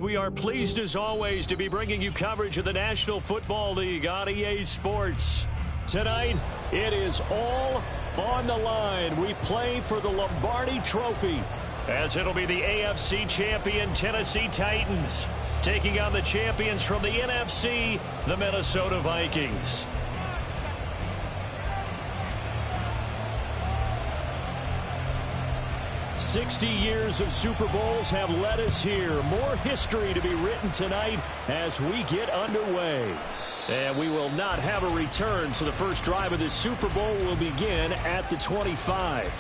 we are pleased as always to be bringing you coverage of the National Football League on EA Sports. Tonight, it is all on the line. We play for the Lombardi Trophy, as it'll be the AFC champion Tennessee Titans taking on the champions from the NFC, the Minnesota Vikings. "60 years of Super Bowls have led us here. More history to be written tonight as we get underway. And we will not have a return, so the first drive of this Super Bowl will begin at the 25.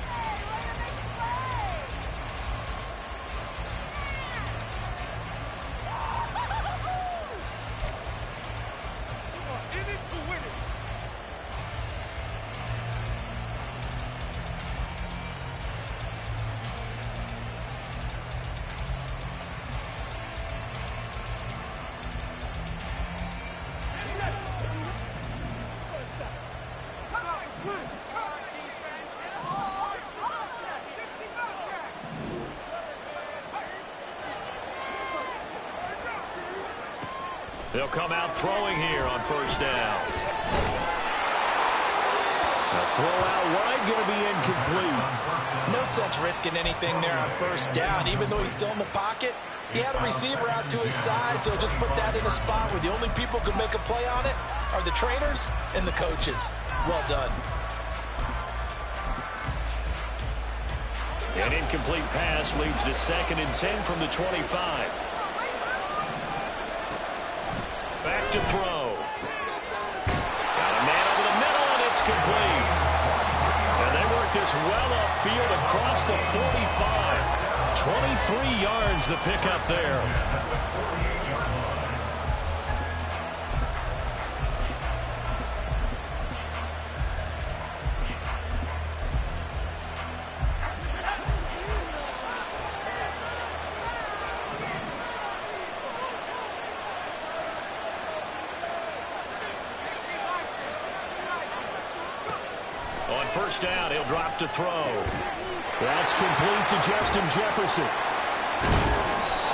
They'll come out throwing here on first down. A throw out wide, going to be incomplete. No sense risking anything there on first down. Even though he's still in the pocket, he had a receiver out to his side, so just put that in a spot where the only people who can make a play on it are the trainers and the coaches. Well done. An incomplete pass leads to 2nd and 10 from the 25. Back to throw. Got a man over the middle, and it's complete. And they work this well upfield across the 45. 23 yards the pickup there. On first down, he'll drop to throw. That's complete to Justin Jefferson.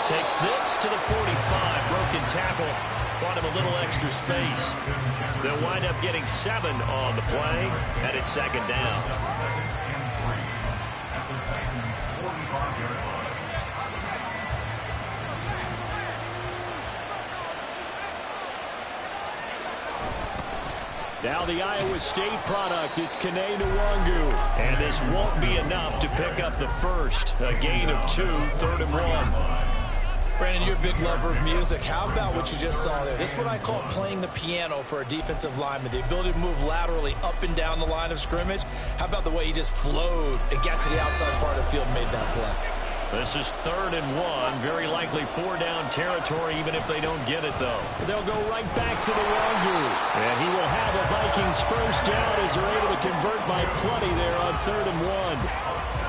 Takes this to the 45. Broken tackle. Brought him a little extra space. They'll wind up getting 7 on the play, and it's 2nd down. Now the Iowa State product, it's Kene Nwangu. And this won't be enough to pick up the first. A gain of 2, 3rd and 1. Brandon, you're a big lover of music. How about what you just saw there? This is what I call playing the piano for a defensive lineman. The ability to move laterally up and down the line of scrimmage. How about the way he just flowed and got to the outside part of the field and made that play? This is 3rd and 1. Very likely 4-down territory, even if they don't get it, though. They'll go right back to the Nwangu. And he will have a Vikings first down as they're able to convert by plenty there on 3rd and 1.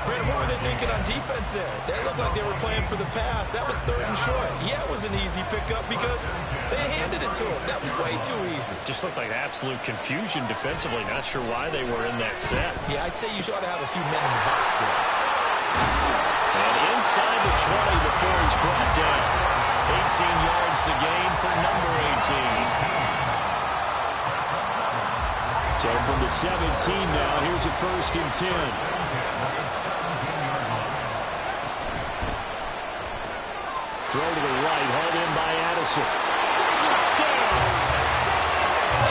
Brandon, what were they thinking on defense there? They looked like they were playing for the pass. That was 3rd and short. Yeah, it was an easy pickup because they handed it to him. That was way too easy. Just looked like absolute confusion defensively. Not sure why they were in that set. Yeah, I'd say you ought to have a few men in the box there. And inside the 20 before he's brought down. 18 yards the gain for number 18. So from the 17 now, here's a 1st and 10. Throw to the right, hauled in by Addison. Touchdown!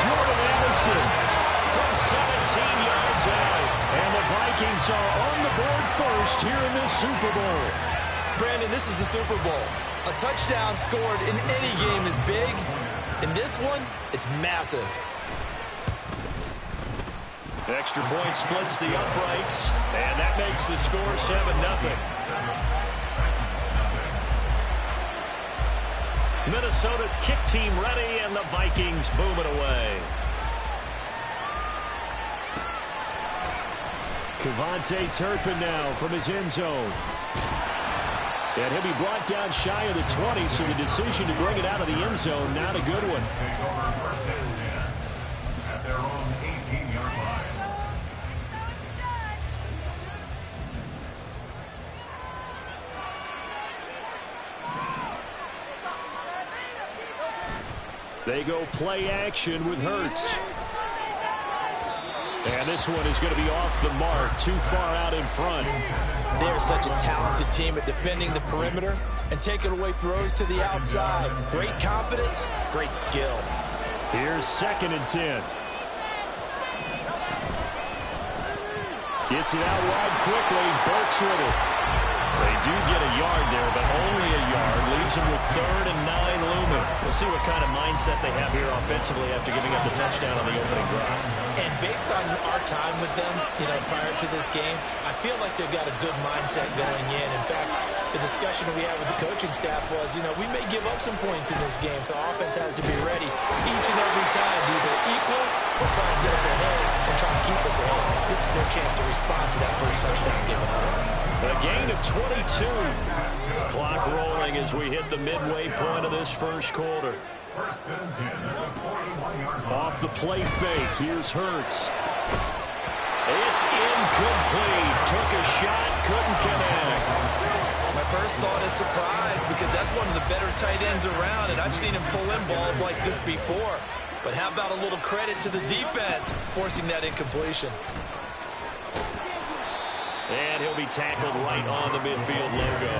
Jordan Addison from 17 yards out. And the Vikings are on the board first here in this Super Bowl. Brandon, this is the Super Bowl. A touchdown scored in any game is big. In this one, it's massive. Extra point splits the uprights, and that makes the score 7-0. Minnesota's kick team ready, and the Vikings boom it away. Kevontae Turpin now from his end zone. And he'll be brought down shy of the 20, so the decision to bring it out of the end zone, not a good one. At their own 18-yard line. They go play action with Hurts. And this one is going to be off the mark, too far out in front. They're such a talented team at defending the perimeter and taking away throws to the outside. Great confidence, great skill. Here's 2nd and 10. Gets it out wide quickly. Burks with it. They do get a yard there, but only a yard. Leaves them with 3rd and 9 looming. We'll see what kind of mindset they have here offensively after giving up the touchdown on the opening drive. And based on our time with them, prior to this game, I feel like they've got a good mindset going in. In fact, the discussion that we had with the coaching staff was, we may give up some points in this game, so offense has to be ready each and every time, either equal or try and get us ahead and try and keep us ahead. This is their chance to respond to that first touchdown given up. A gain of 22. Clock rolling as we hit the midway point of this first quarter. Off the play fake. Here's Hurts. It's incomplete. Took a shot, couldn't connect. My first thought is surprise because that's one of the better tight ends around, and I've seen him pull in balls like this before. But how about a little credit to the defense forcing that incompletion? And he'll be tackled right on the midfield logo.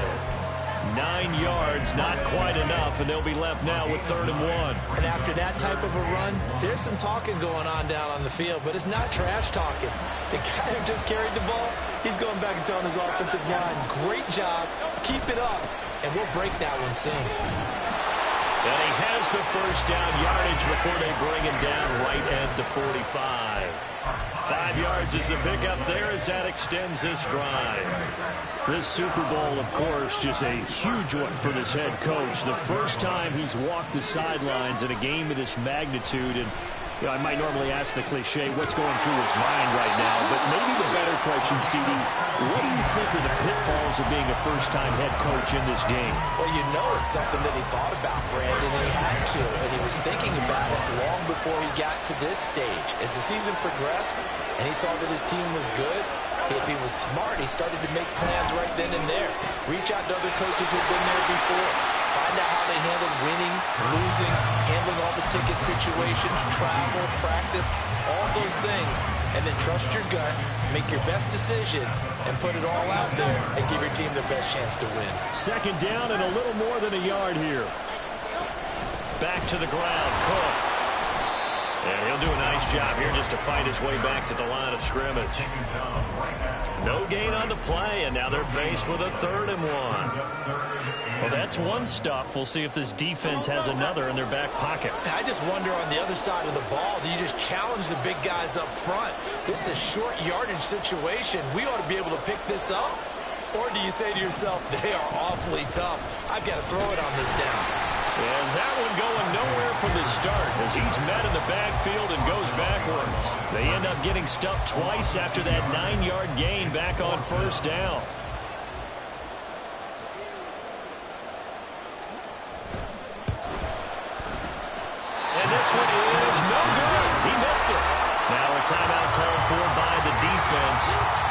9 yards, not quite enough, and they'll be left now with 3rd and 1. And after that type of a run, there's some talking going on down on the field, but it's not trash talking. The guy who just carried the ball, he's going back and telling his offensive line, great job, keep it up, and we'll break that one soon. And he has the first down yardage before they bring him down right at the 45. 5 yards is the pickup there as that extends this drive. This Super Bowl, of course, just a huge one for this head coach. The first time he's walked the sidelines in a game of this magnitude. And I might normally ask the cliche, what's going through his mind right now? But maybe the better question, CD, what do you think are the pitfalls of being a first-time head coach in this game? Well, it's something that he thought about, Brandon, and he had to. And he was thinking about it long before he got to this stage. As the season progressed and he saw that his team was good, if he was smart, he started to make plans right then and there. Reach out to other coaches who've been there before. Find out how they handle winning, losing, handling all the ticket situations, travel, practice, all those things. And then trust your gut, make your best decision, and put it all out there and give your team the best chance to win. 2nd down and a little more than a yard here. Back to the ground, Cook. And he'll do a nice job here just to fight his way back to the line of scrimmage. No gain on the play, and now they're faced with a 3rd and 1. Well, that's one stuff. We'll see if this defense has another in their back pocket. I just wonder on the other side of the ball, do you just challenge the big guys up front? This is a short yardage situation. We ought to be able to pick this up. Or do you say to yourself, they are awfully tough. I've got to throw it on this down. And that one going nowhere from the start as he's met in the backfield and goes backwards. They end up getting stuffed twice after that 9-yard gain back on 1st down. And this one is no good. He missed it. Now a timeout called for by the defense.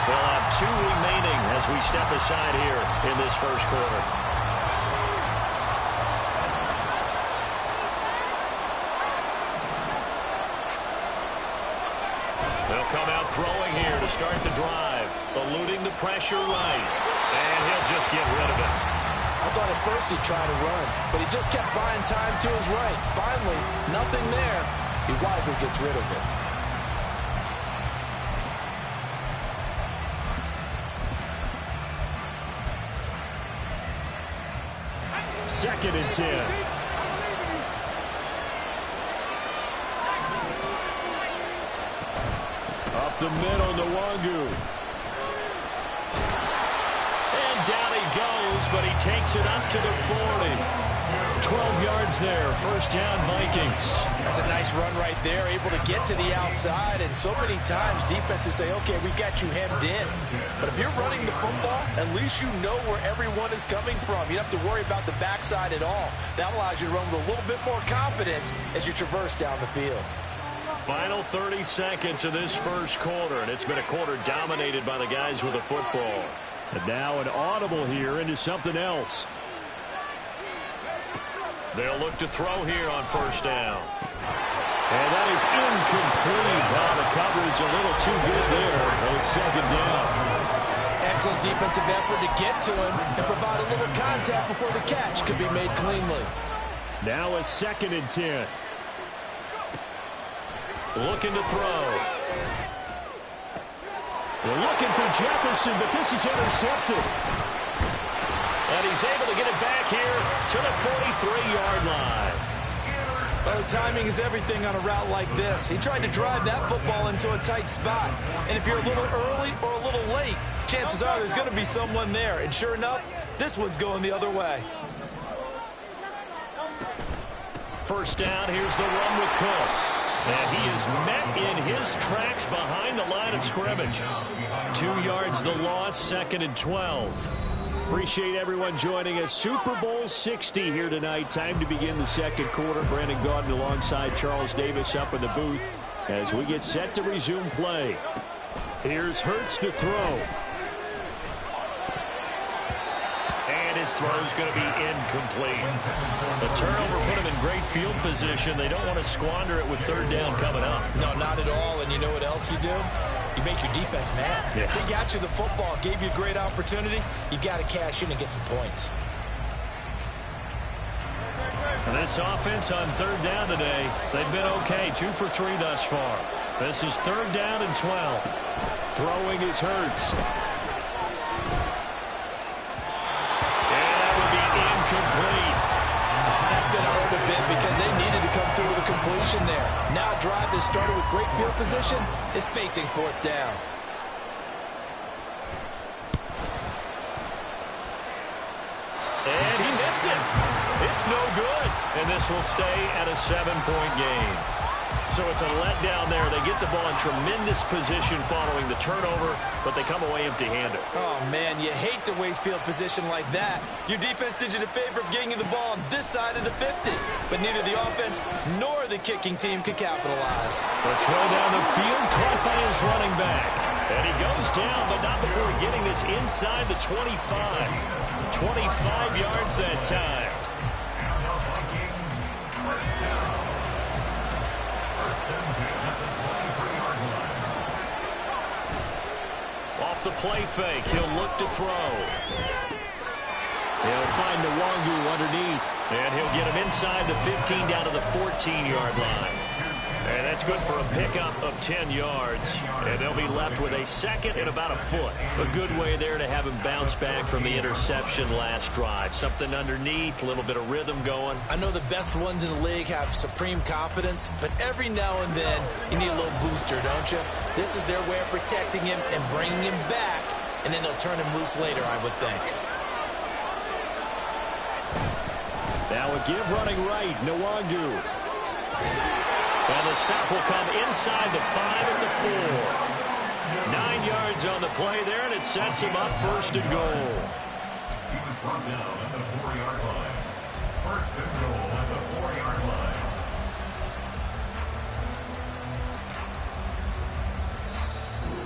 They'll have 2 remaining as we step aside here in this first quarter. They'll come out throwing here to start the drive. Eluding the pressure right. And he'll just get rid of it. I thought at first he'd try to run, but he just kept buying time to his right. Finally, nothing there. He wisely gets rid of it. 2nd and 10. Up the middle, Nwangu. And down he goes, but he takes it up to the 40. 12 yards there, first down Vikings. That's a nice run right there, able to get to the outside. And so many times defenses say, okay, we got you hemmed in. But if you're running the football, at least you know where everyone is coming from. You don't have to worry about the backside at all. That allows you to run with a little bit more confidence as you traverse down the field. Final 30 seconds of this first quarter, and it's been a quarter dominated by the guys with the football. And now an audible here into something else. They'll look to throw here on first down. And that is incomplete. Well, the coverage a little too good there. And it's second down. Excellent defensive effort to get to him and provide a little contact before the catch could be made cleanly. Now a 2nd and 10. Looking to throw. They're looking for Jefferson, but this is intercepted. And he's able to get it back here to the 43-yard line. Well, timing is everything on a route like this. He tried to drive that football into a tight spot. And if you're a little early or a little late, chances are there's going to be someone there. And sure enough, this one's going the other way. First down, here's the run with Cook. And he is met in his tracks behind the line of scrimmage. 2 yards the loss, 2nd and 12. Appreciate everyone joining us. Super Bowl 60 here tonight. Time to begin the second quarter. Brandon Gaudin alongside Charles Davis up in the booth as we get set to resume play. Here's Hurts to throw. And his throw's going to be incomplete. The turnover put him in great field position. They don't want to squander it with third down coming up. No, not at all. And you know what else you do? You make your defense mad. Yeah. They got you the football, gave you a great opportunity. You got to cash in and get some points. And this offense on third down today, they've been okay. 2 for 3 thus far. This is third down and 12. Throwing is Hurts. And that would be incomplete. That's going to hurt a bit because they needed to come through with a completion there. Now a drive that started with great field position is facing fourth down. And he missed it. It's no good. And this will stay at a 7-point game. So it's a letdown there. They get the ball in tremendous position following the turnover, but they come away empty-handed. Oh, man, you hate to waste field position like that. Your defense did you the favor of getting you the ball on this side of the 50. But neither the offense nor the kicking team could capitalize. The throw down the field, caught by his running back. And he goes down, but not before getting this inside the 25. 25 yards that time. Off the play fake, he'll look to throw. He'll find Nwangu underneath, and he'll get him inside the 15 down to the 14-yard line. And that's good for a pickup of 10 yards. And they'll be left with a second and about a foot. A good way there to have him bounce back from the interception last drive. Something underneath, a little bit of rhythm going. I know the best ones in the league have supreme confidence, but every now and then you need a little booster, don't you? This is their way of protecting him and bringing him back, and then they'll turn him loose later, I would think. Now a give running right, Nwangu. And the stop will come inside the 5 at the 4. 9 yards on the play there, and it sets him up first and goal. He was brought down at the 4-yard line. First and goal at the 4-yard line.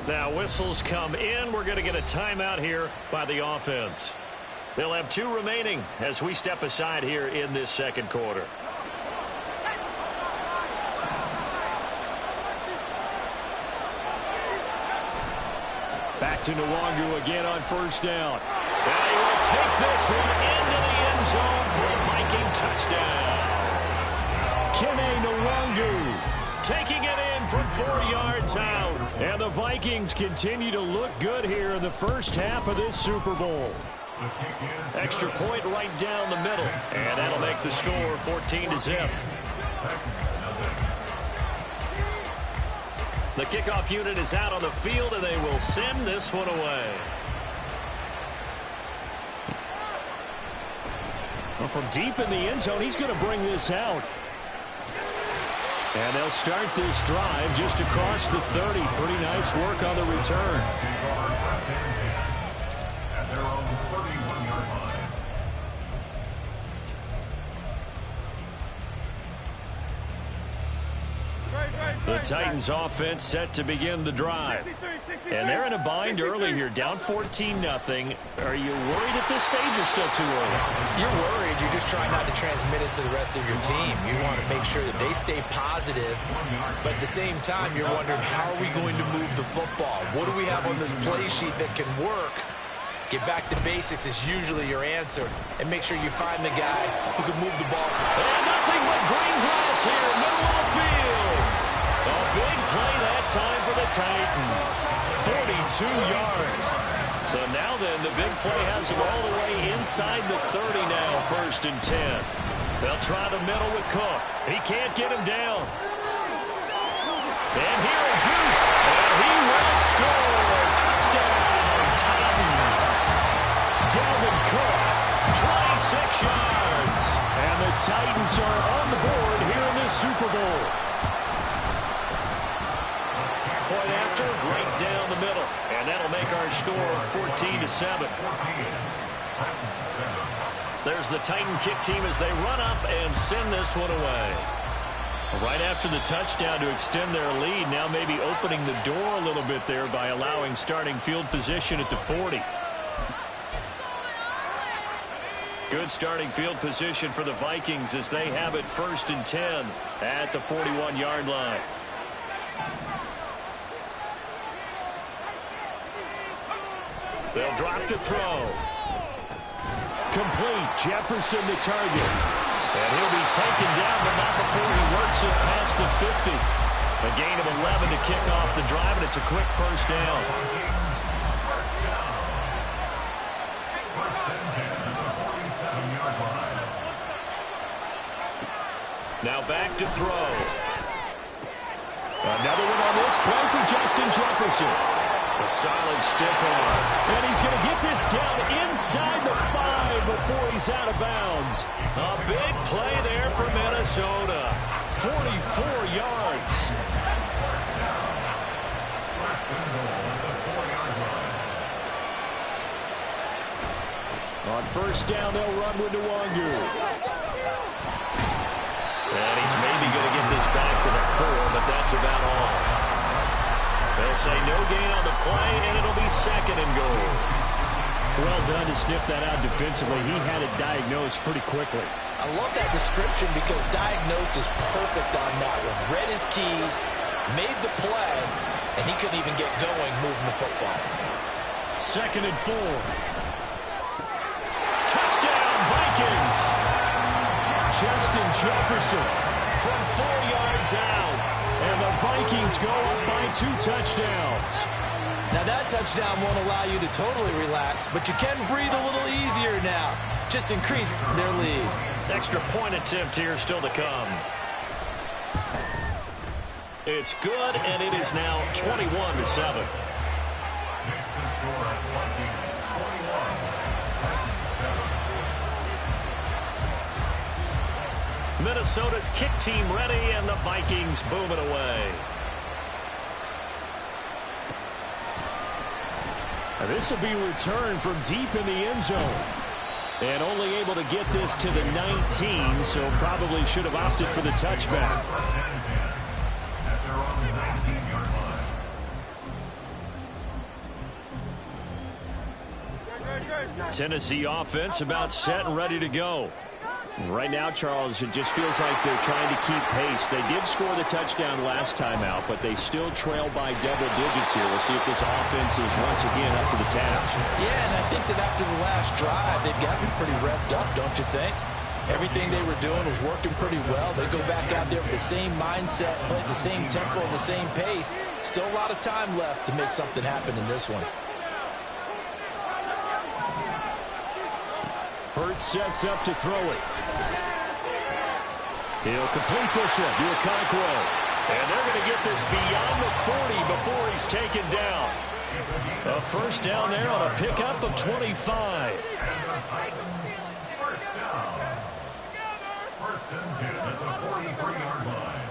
Now whistles come in. We're going to get a timeout here by the offense. They'll have 2 remaining as we step aside here in this second quarter. Back to Nwangu again on first down. And he will take this one into the end zone for a Viking touchdown. Kene Nwangu taking it in from 4 yards out. And the Vikings continue to look good here in the first half of this Super Bowl. Extra point right down the middle. And that'll make the score 14-0. The kickoff unit is out on the field, and they will send this one away. Well, from deep in the end zone, he's going to bring this out. And they'll start this drive just across the 30. Pretty nice work on the return. At their own 31-yard line. Great. The Titans offense set to begin the drive. And they're in a bind early here, down 14-0. Are you worried at this stage or still too early? You're worried. You're just trying not to transmit it to the rest of your team. You want to make sure that they stay positive, but at the same time, you're wondering, how are we going to move the football? What do we have on this play sheet that can work? Get back to basics is usually your answer, and make sure you find the guy who can move the ball. And nothing but green grass here, middle of the field. A big play that time for the Titans. 42 yards. So now then, the big play has them all the way inside the 30 now, 1st and 10. They'll try the middle with Cook. He can't get him down. And here is Juke. And he will score. Touchdown, Titans. Dalvin Cook, 26 yards. And the Titans are on the board here in this Super Bowl. Point after, right down the middle. And that'll make our score 14-7. There's the Titan kick team as they run up and send this one away. Right after the touchdown to extend their lead, now maybe opening the door a little bit there by allowing starting field position at the 40. Good starting field position for the Vikings as they have it 1st and 10 at the 41-yard line. They'll drop to throw. Complete. Jefferson the target. And he'll be taken down, but not before he works it past the 50. A gain of 11 to kick off the drive, and it's a quick 1st down. Now back to throw. Another one on this play for Justin Jefferson. A solid stiff arm. And he's going to get this down inside the 5 before he's out of bounds. A big play there for Minnesota. 44 yards. On 1st down, they'll run with Nwangu. And he's maybe going to get this back to the 4, but that's about all. They'll say no gain on the play, and it'll be 2nd and goal. Well done to sniff that out defensively. He had it diagnosed pretty quickly. I love that description because diagnosed is perfect on that one. Read his keys, made the play, and he couldn't even get going moving the football. 2nd and 4. Touchdown, Vikings. Justin Jefferson from 4 yards out. And the Vikings go up by 2 touchdowns. Now that touchdown won't allow you to totally relax, but you can breathe a little easier now. Just increased their lead. Extra point attempt here still to come. It's good, and it is now 21-7. Minnesota's kick team ready, and the Vikings booming away. This will be returned from deep in the end zone. And only able to get this to the 19, so probably should have opted for the touchback. Tennessee offense about set and ready to go. Right now, Charles, it just feels like they're trying to keep pace. They did score the touchdown last time out, but they still trail by double digits here. We'll see if this offense is once again up to the task. Yeah, and I think that after the last drive, they've gotten pretty revved up, don't you think? Everything they were doing was working pretty well. They go back out there with the same mindset, play the same tempo, and the same pace. Still a lot of time left to make something happen in this one. Hurts sets up to throw it. He'll complete this one to Okonkwo. And they're going to get this beyond the 40 before he's taken down. A 1st down there on a pickup of 25. First down. 1st and 10 at the 43-yard line.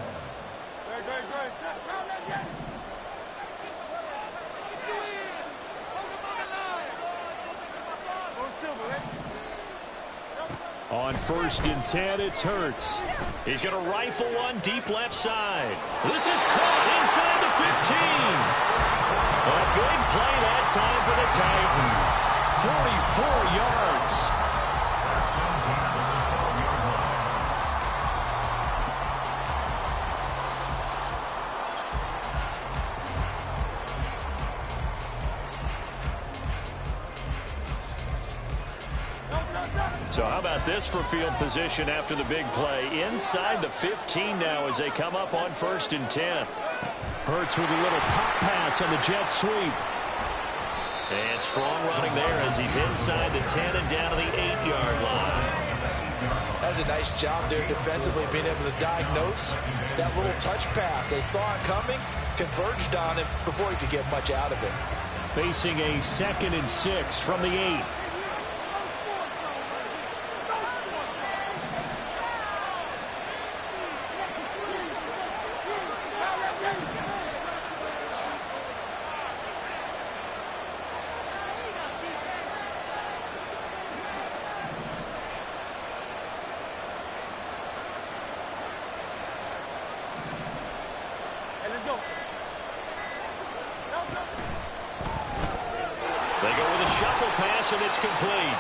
On 1st and 10, it's Hurts. He's going to rifle one deep left side. This is caught inside the 15. A big play that time for the Titans. 44 yards. So how about this for field position after the big play? Inside the 15 now as they come up on 1st and 10. Hurts with a little pop pass on the jet sweep. And strong running there as he's inside the 10 and down to the 8-yard line. That's a nice job there defensively, being able to diagnose that little touch pass. They saw it coming, converged on it before he could get much out of it. Facing a 2nd and 6 from the 8. They go with a shuffle pass, and it's complete.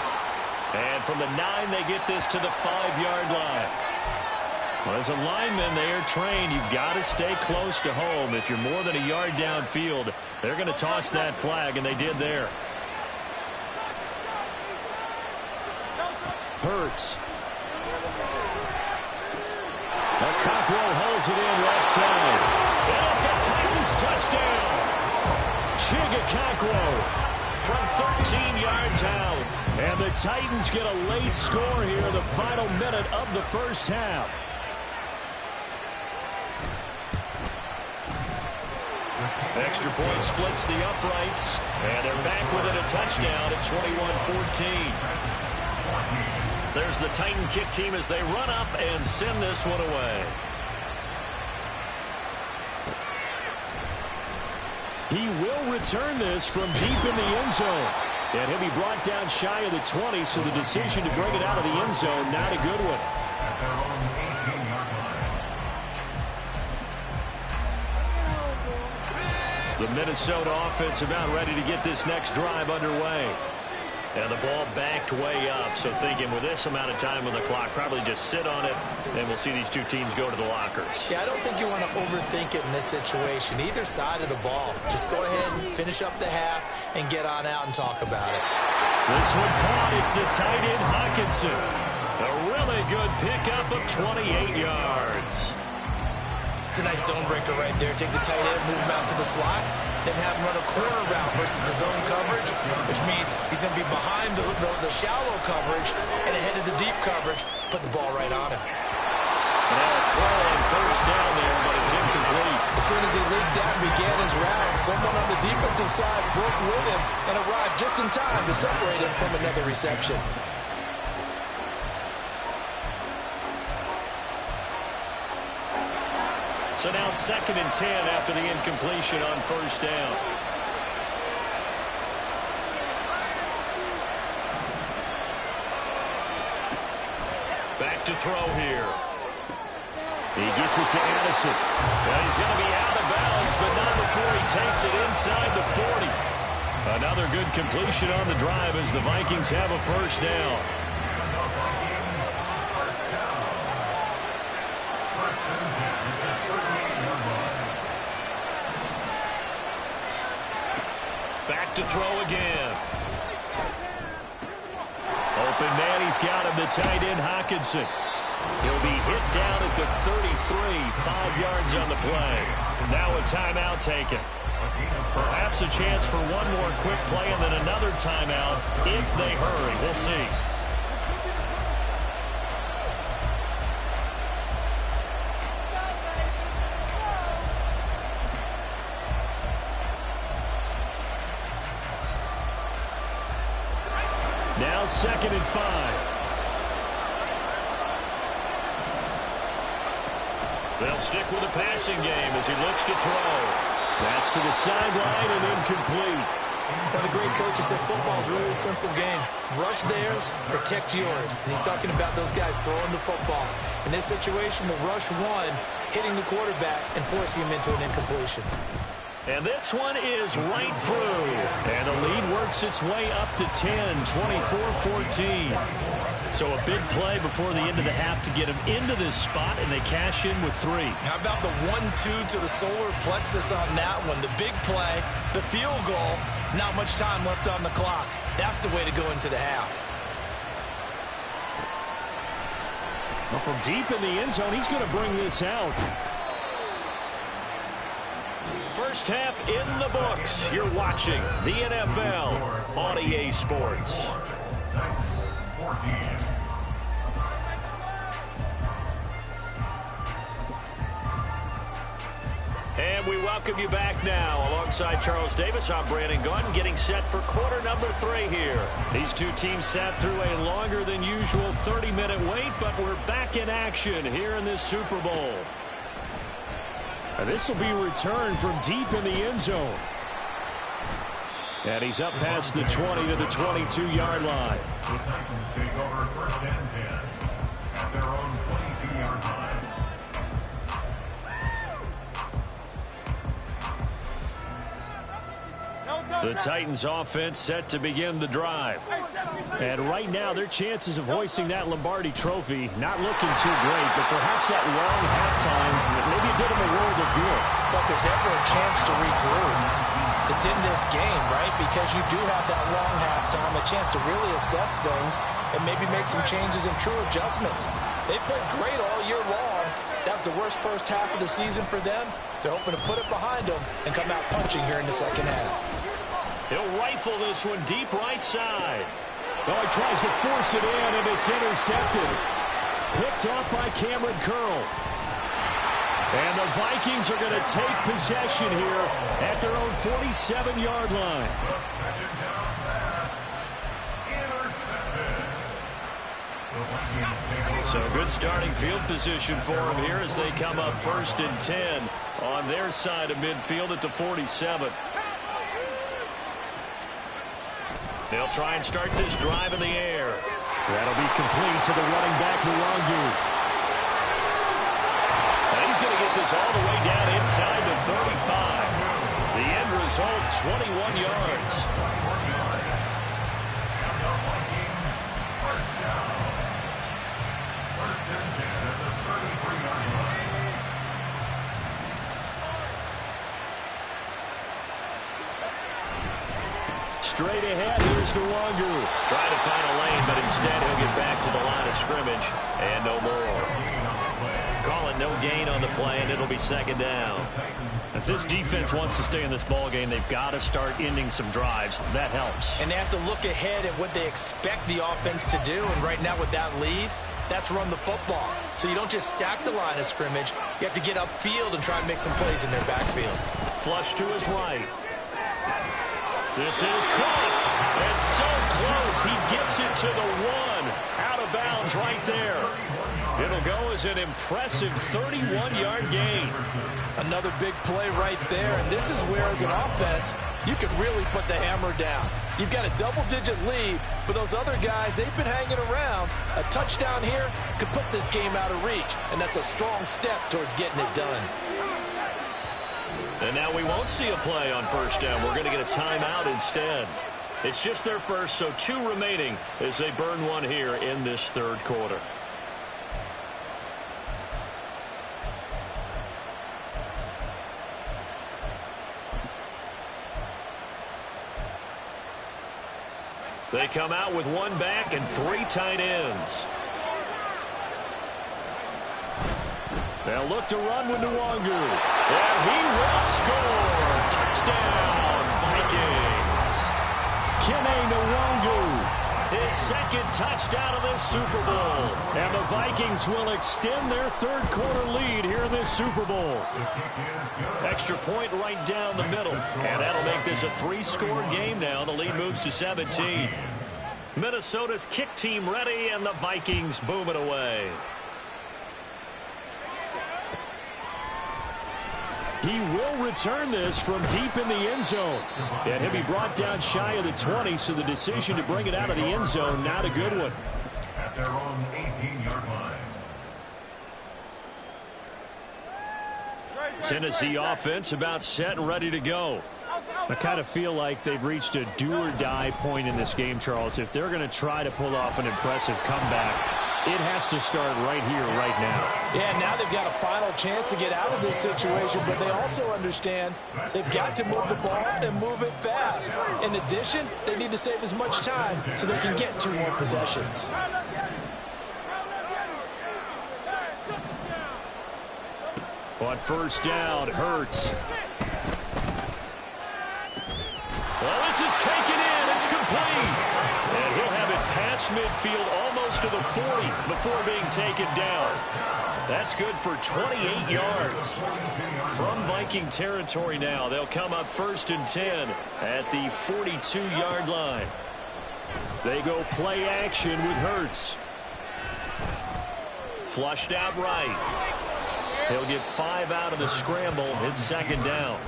And from the 9, they get this to the 5-yard line. Well, as a lineman, they are trained. You've got to stay close to home. If you're more than a yard downfield, they're going to toss that flag, and they did there. Hurts. Cockrell holds it in left side. And it's a Titans touchdown. Cockrell from 13 yards out. And the Titans get a late score here, the final minute of the first half. Extra point splits the uprights. And they're back within a touchdown at 21-14. There's the Titan kick team as they run up and send this one away. He will return this from deep in the end zone. And he'll be brought down shy of the 20, so the decision to bring it out of the end zone, not a good one. At their own 18-yard line. The Minnesota offense about ready to get this next drive underway. And the ball backed way up, so thinking with this amount of time on the clock, probably just sit on it, and we'll see these two teams go to the lockers. Yeah, I don't think you want to overthink it in this situation. Either side of the ball. Just go ahead and finish up the half and get on out and talk about it. This one caught. It's the tight end, Hockenson. A really good pickup of 28 yards. It's a nice zone breaker right there. Take the tight end, move him out to the slot, then have him run a corner route versus the zone coverage, which means he's going to be behind the shallow coverage and ahead of the deep coverage, put the ball right on him. Now a throw on first down there, but it's incomplete. As soon as he leaked out and began his route, someone on the defensive side broke with him and arrived just in time to separate him from another reception. So now 2nd and 10 after the incompletion on first down. Back to throw here. He gets it to Addison. Well, he's going to be out of bounds, but not before he takes it inside the 40. Another good completion on the drive as the Vikings have a first down. Back to throw again. Open man, he's got him, the tight end, Hockenson. He'll be hit down at the 33, 5 yards on the play. Now a timeout taken. Perhaps a chance for one more quick play and then another timeout if they hurry. We'll see. Now 2nd and 5. They'll stick with the passing game as he looks to throw. That's to the sideline and incomplete. One of the great coaches said football is really a simple game. Rush theirs, protect yours. And he's talking about those guys throwing the football. In this situation, the rush one, hitting the quarterback and forcing him into an incompletion. And this one is right through. And the lead works its way up to 10, 24-14. So a big play before the end of the half to get him into this spot, and they cash in with 3. How about the 1-2 to the solar plexus on that one? The big play, the field goal, not much time left on the clock. That's the way to go into the half. Well, from deep in the end zone, he's going to bring this out. First half in the books. You're watching the NFL on EA Sports. And we welcome you back now. Alongside Charles Davis, I'm Brandon Gunn, getting set for quarter number 3 here. These two teams sat through a longer than usual 30-minute wait, but we're back in action here in this Super Bowl. And this will be returned from deep in the end zone. And he's up past the 20 to the 22-yard line. The Titans take over first and 10 at their own 22-yard line. The Titans offense set to begin the drive. And right now, their chances of hoisting that Lombardi trophy not looking too great, but perhaps that long halftime, maybe it did them a world of good. But there's ever a chance to regroup. It's in this game, right? Because you do have that long halftime, a chance to really assess things and maybe make some changes and true adjustments. They played great all year long. That was the worst first half of the season for them. They're hoping to put it behind them and come out punching here in the second half. He'll rifle this one deep right side. Oh, he tries to force it in, and it's intercepted. Picked off by Cameron Curl. And the Vikings are going to take possession here at their own 47-yard line. So good starting field position for them here as they come up first and 10 on their side of midfield at the 47. They'll try and start this drive in the air. That'll be complete to the running back, Nwangu. And he's going to get this all the way down inside the 35. The end result, 21 yards. Straight ahead, here's Nwangu. Trying to find a lane, but instead he'll get back to the line of scrimmage. And no more. Calling no gain on the play, and it'll be second down. If this defense wants to stay in this ball game, they've got to start ending some drives. That helps. And they have to look ahead at what they expect the offense to do. And right now with that lead, that's run the football. So you don't just stack the line of scrimmage. You have to get upfield and try and make some plays in their backfield. Flush to his right. This is caught. It's so close. He gets it to the 1. Out of bounds right there. It'll go as an impressive 31-yard gain. Another big play right there. And this is where, as an offense, you could really put the hammer down. You've got a double-digit lead, but those other guys, they've been hanging around. A touchdown here could put this game out of reach, and that's a strong step towards getting it done. And now we won't see a play on first down. We're going to get a timeout instead. It's just their first, so 2 remaining as they burn one here in this third quarter. They come out with 1 back and 3 tight ends. They'll look to run with Nwangu. And he will score. Touchdown, Vikings. Kene Nwangu, his second touchdown of this Super Bowl. And the Vikings will extend their third quarter lead here in this Super Bowl. Extra point right down the middle. And that'll make this a 3-score game now. The lead moves to 17. Minnesota's kick team ready, and the Vikings boom it away. He will return this from deep in the end zone. And he'll be brought down shy of the 20, so the decision to bring it out of the end zone, not a good one. At their own 18-yard line. Tennessee offense about set and ready to go. I kind of feel like they've reached a do-or-die point in this game, Charles. If they're going to try to pull off an impressive comeback, it has to start right here, right now. Yeah, now they've got a final chance to get out of this situation, but they also understand they've got to move the ball and move it fast. In addition, they need to save as much time so they can get 2 more possessions. On first down, Hurts. Well, this is taken in. It's complete. And he'll have it past midfield almost to the 40 before being taken down. That's good for 28 yards. From Viking territory now, they'll come up 1st and 10 at the 42-yard line. They go play action with Hurts. Flushed out right. He'll get 5 out of the scramble. It's 2nd down.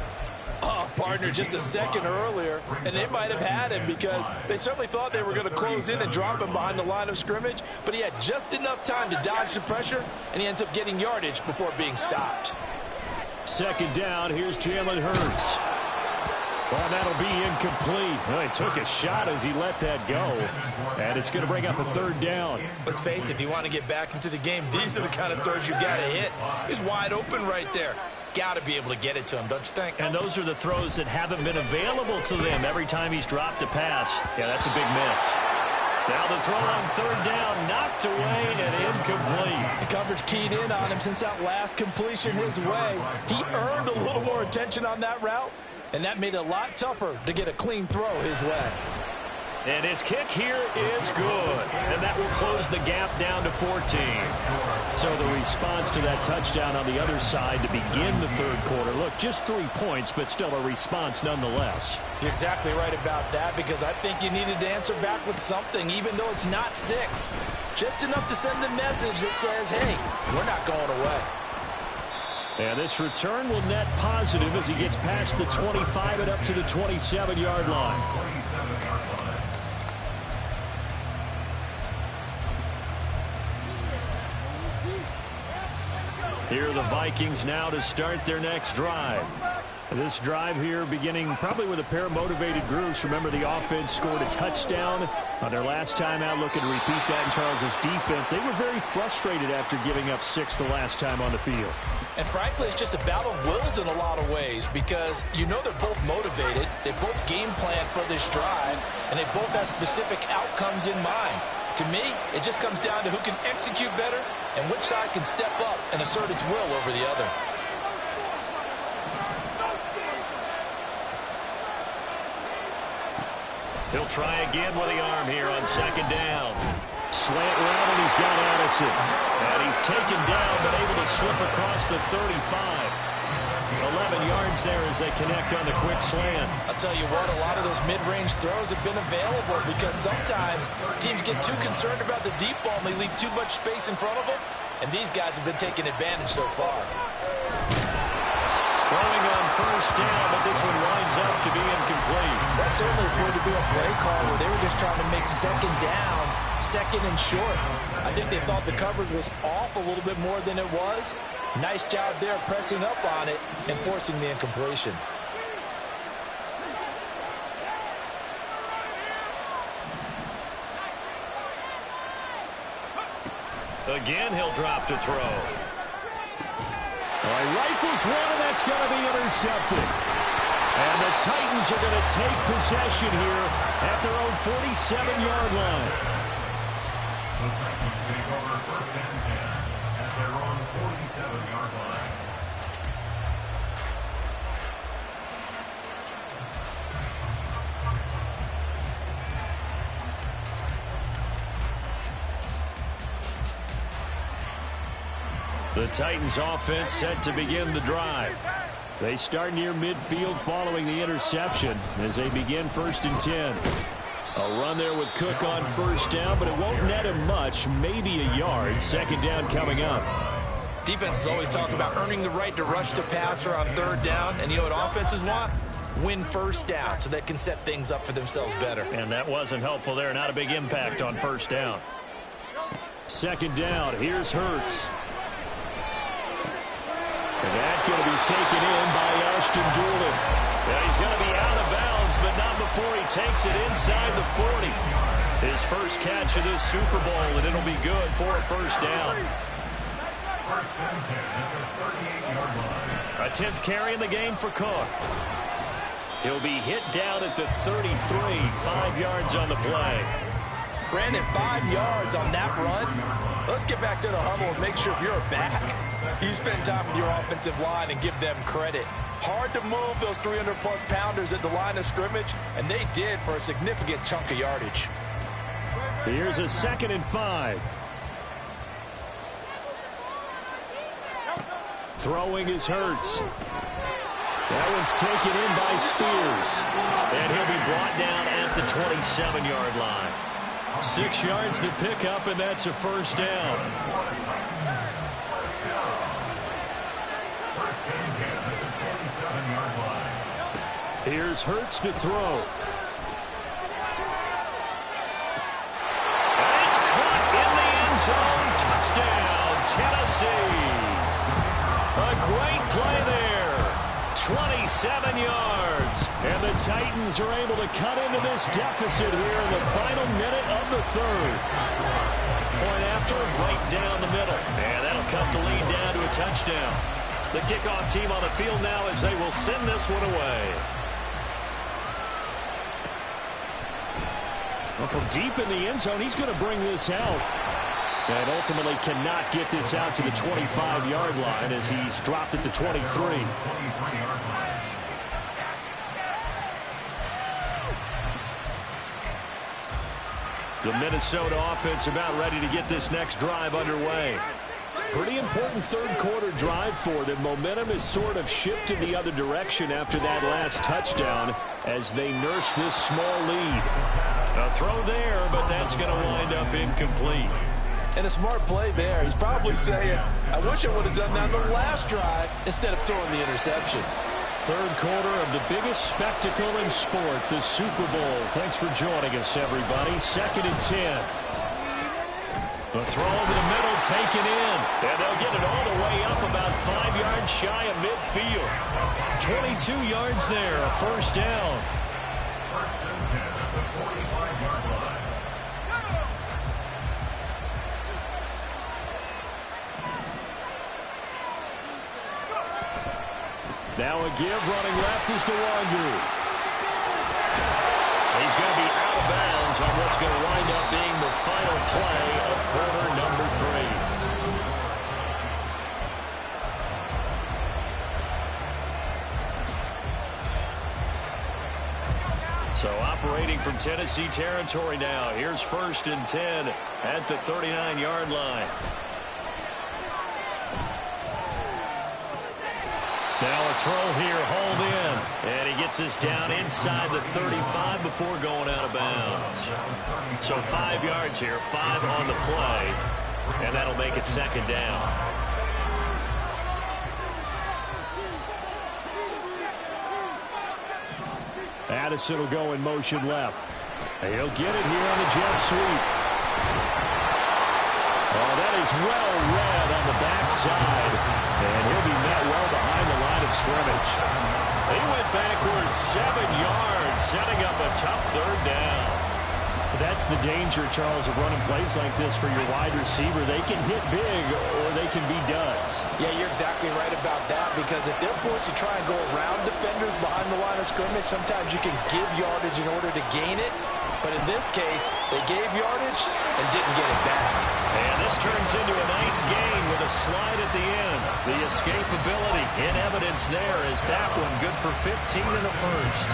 Oh, partner, just a second earlier, and they might have had him because they certainly thought they were going to close in and drop him behind the line of scrimmage, but he had just enough time to dodge the pressure, and he ends up getting yardage before being stopped. 2nd down, here's Jalen Hurts. Well, that'll be incomplete. Well, he took a shot as he let that go, and it's going to bring up a 3rd down. Let's face it, if you want to get back into the game, these are the kind of throws you got to hit. He's wide open right there. Got to be able to get it to him, don't you think? And those are the throws that haven't been available to them every time he's dropped a pass. Yeah, that's a big miss. Now the throw on 3rd down, knocked away and incomplete. The coverage keyed in on him since that last completion his way. He earned a little more attention on that route, and that made it a lot tougher to get a clean throw his way. And his kick here is good. And that will close the gap down to 14. So the response to that touchdown on the other side to begin the 3rd quarter. Look, just 3 points, but still a response nonetheless. You're exactly right about that, because I think you needed to answer back with something, even though it's not 6. Just enough to send a message that says, hey, we're not going away. And this return will net positive as he gets past the 25 and up to the 27-yard line. Here are the Vikings now to start their next drive. This drive here beginning probably with a pair of motivated groups. Remember, the offense scored a touchdown on their last time out. Looking to repeat that in Charles's defense. They were very frustrated after giving up 6 the last time on the field. And frankly, it's just a battle of wills in a lot of ways, because you know they're both motivated. They both game plan for this drive, and they both have specific outcomes in mind. To me, it just comes down to who can execute better and which side can step up and assert its will over the other. He'll try again with the arm here on 2nd down. Slant route, and he's got Addison. And he's taken down, but able to slip across the 35. 11 yards there as they connect on the quick slant. I'll tell you what, a lot of those mid-range throws have been available, because sometimes teams get too concerned about the deep ball and they leave too much space in front of them, and these guys have been taking advantage so far. Throwing on 1st down, but this one winds up to be incomplete. That certainly appeared to be a play call where they were just trying to make 2nd down, 2nd and short. I think they thought the coverage was off a little bit more than it was. Nice job there pressing up on it and forcing the incompletion. Again, he'll drop to throw. All right, rifles one, and that's going to be intercepted. And the Titans are going to take possession here at their own 47-yard line. The Titans take over 1st and 10 at their own 47-yard line. The Titans offense set to begin the drive. They start near midfield following the interception as they begin 1st and 10. A run there with Cook on 1st down, but it won't net him much, maybe a yard. 2nd down coming up. Defenses always talk about earning the right to rush the passer on 3rd down, and you know what offenses want? Win 1st down so they can set things up for themselves better. And that wasn't helpful there. Not a big impact on 1st down. 2nd down, here's Hurts. And that going to be taken in by Ashton Doolin. Yeah, he's going to be out of bounds, but not before he takes it inside the 40. His first catch of this Super Bowl, and it'll be good for a first down. First and 10 at the 38-yard line. A 10th carry in the game for Cook. He'll be hit down at the 33, 5 yards on the play. Brandon, 5 yards on that run. Let's get back to the huddle and make sure you're back. You spend time with your offensive line and give them credit. Hard to move those 300-plus pounders at the line of scrimmage, and they did for a significant chunk of yardage. Here's a 2nd and 5. Throwing is Hurts. That one's taken in by Spears. And he'll be brought down at the 27-yard line. 6 yards to pick up, and that's a first down. First and 10 at the 27-yard line. Here's Hurts to throw. And it's caught in the end zone. Touchdown, Tennessee. A great play there. 27 yards. And the Titans are able to cut into this deficit here in the final minute of the third. Point after, right down the middle. And that'll cut the lead down to a touchdown. The kickoff team on the field now as they will send this one away. Well, from deep in the end zone, he's going to bring this out. And ultimately cannot get this out to the 25-yard line as he's dropped at the 23. 23-yard line. The Minnesota offense about ready to get this next drive underway. Pretty important third-quarter drive for them. Momentum has sort of shifted the other direction after that last touchdown as they nurse this small lead. A throw there, but that's going to wind up incomplete. And a smart play there. He's probably saying, I wish I would have done that on the last drive instead of throwing the interception. Third quarter of the biggest spectacle in sport, the Super Bowl. Thanks for joining us, everybody. 2nd and 10. The throw over the middle taken in. And they'll get it all the way up about 5 yards shy of midfield. 22 yards there, a first down. First and 10 at the 45-yard line. Now a give, running left is Nwangu. He's going to be out of bounds on what's going to wind up being the final play of quarter number 3. So operating from Tennessee territory now. Here's 1st and 10 at the 39-yard line. Now a throw here, hauled in. And he gets this down inside the 35 before going out of bounds. So 5 yards here, 5 on the play. And that'll make it 2nd down. Addison will go in motion left. He'll get it here on the jet sweep. Oh, that is well read on the backside. And he'll be met well behind the line of scrimmage. He went backwards 7 yards, setting up a tough third down. That's the danger, Charles, of running plays like this for your wide receiver. They can hit big or they can be duds. Yeah, you're exactly right about that, because if they're forced to try and go around defenders behind the line of scrimmage, sometimes you can give yardage in order to gain it. But in this case, they gave yardage and didn't get it back. And this turns into a nice gain with a slide at the end. The escapability in evidence there is that one good for 15 in the first.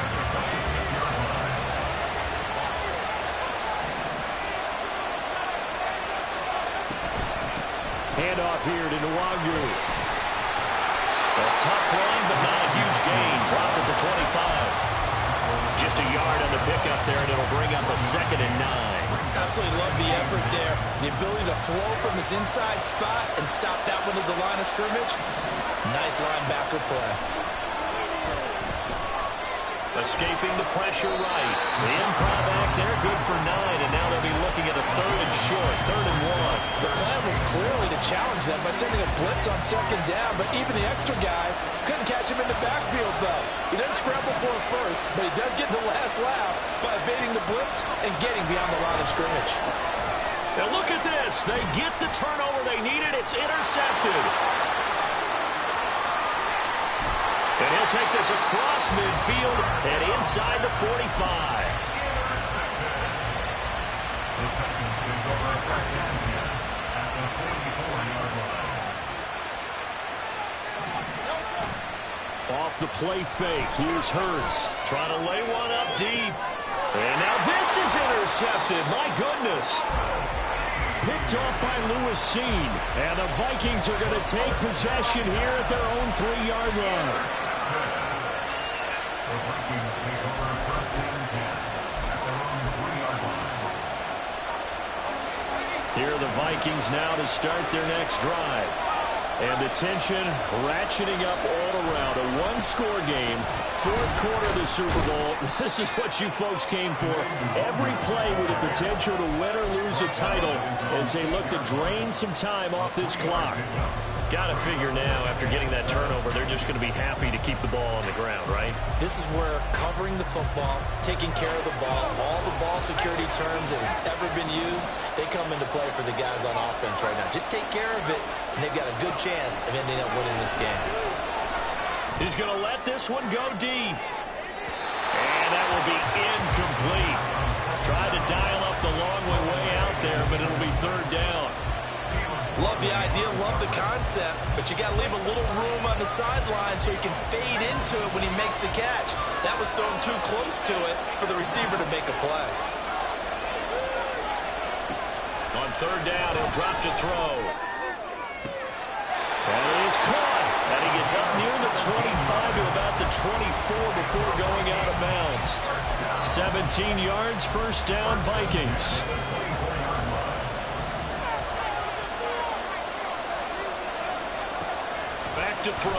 Handoff here to Nwangu. A tough run, but not a huge gain. Dropped at the 25. Just a yard on the pickup there, and it'll bring up a 2nd and 9. Absolutely love the effort there. The ability to flow from his inside spot and stop that one at the line of scrimmage. Nice linebacker play. Escaping the pressure right. The improv act there, good for 9, and now they'll be looking at a 3rd and short, 3rd and 1. The plan was clearly to challenge them by sending a blitz on 2nd down, but even the extra guys but he does get the last laugh by evading the blitz and getting beyond the line of scrimmage. Now look at this. They get the turnover they needed. It's intercepted. And he'll take this across midfield and inside the 45. Off the play fake. Here's Hurts. Trying to lay one up deep. And now this is intercepted. My goodness. Picked off by Lewis Seen. And the Vikings are going to take possession here at their own 3-yard line. The Vikings take over first and 10 at their own 3-yard line. Here are the Vikings now to start their next drive. And the tension ratcheting up all around. A one-score game, fourth quarter of the Super Bowl. This is what you folks came for. Every play with the potential to win or lose a title as they look to drain some time off this clock. Got to figure now, after getting that turnover, they're just going to be happy to keep the ball on the ground, right? This is where covering the football, taking care of the ball, all the ball security terms that have ever been used, they come into play for the guys on offense right now. Just take care of it, and they've got a good chance of ending up winning this game. He's going to let this one go deep. And that will be incomplete. Tried to dial up the long way out there, but it'll be third down. Love the idea, love the concept, but you got to leave a little room on the sideline so he can fade into it when he makes the catch. That was thrown too close to it for the receiver to make a play. On third down, he'll drop to throw. And it is caught. And he gets up near the 25 to about the 24 before going out of bounds. 17 yards, first down, Vikings. To throw.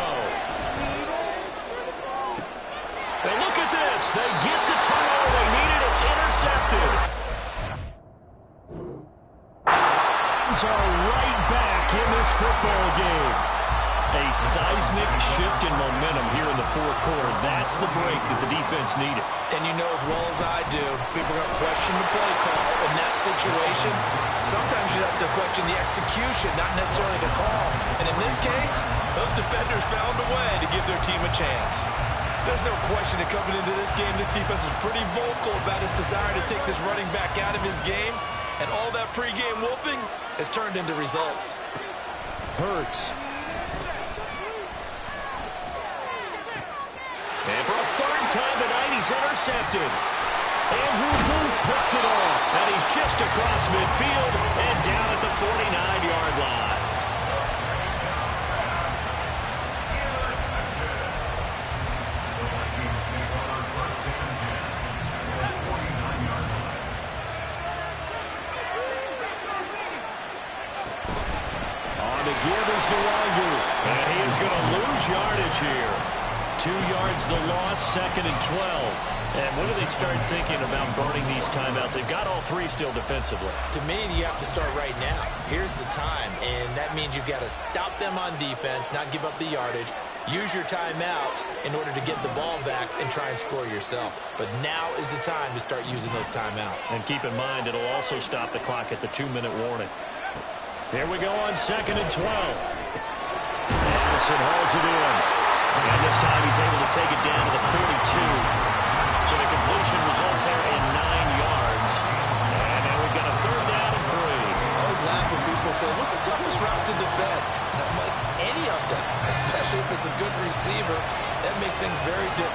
And look at this. They get the turnover they needed. It's intercepted. Lions are right back in this football game. A seismic shift in momentum here in the fourth quarter. That's the break that the defense needed. And you know as well as I do, people are going to question the play call in that situation. Sometimes you have to question the execution, not necessarily the call. And in this case, those defenders found a way to give their team a chance. There's no question that coming into this game, this defense was pretty vocal about its desire to take this running back out of his game. And all that pregame wolfing has turned into results. Hurts. And for a third time tonight, he's intercepted. Andrew Booth puts it off. And he's just across midfield and down at the 49-yard line. The Vikings take over first and 10 at the 49-yard line. On the give is Nwangu. And he is going to lose yardage here. 2 yards the loss, second and 12. And when do they start thinking about burning these timeouts? They've got all three still defensively. To me, you have to start right now. Here's the time, and that means you've got to stop them on defense, not give up the yardage, use your timeouts in order to get the ball back and try and score yourself. But now is the time to start using those timeouts. And keep in mind, it'll also stop the clock at the 2-minute warning. Here we go on second and 12. Addison hauls it in. And this time he's able to take it down to the 42. So the completion results there in 9 yards. And now we've got a third down and 3. I always laugh when people say, what's the toughest route to defend? And I'm like, any of them, especially if it's a good receiver. That makes things very difficult.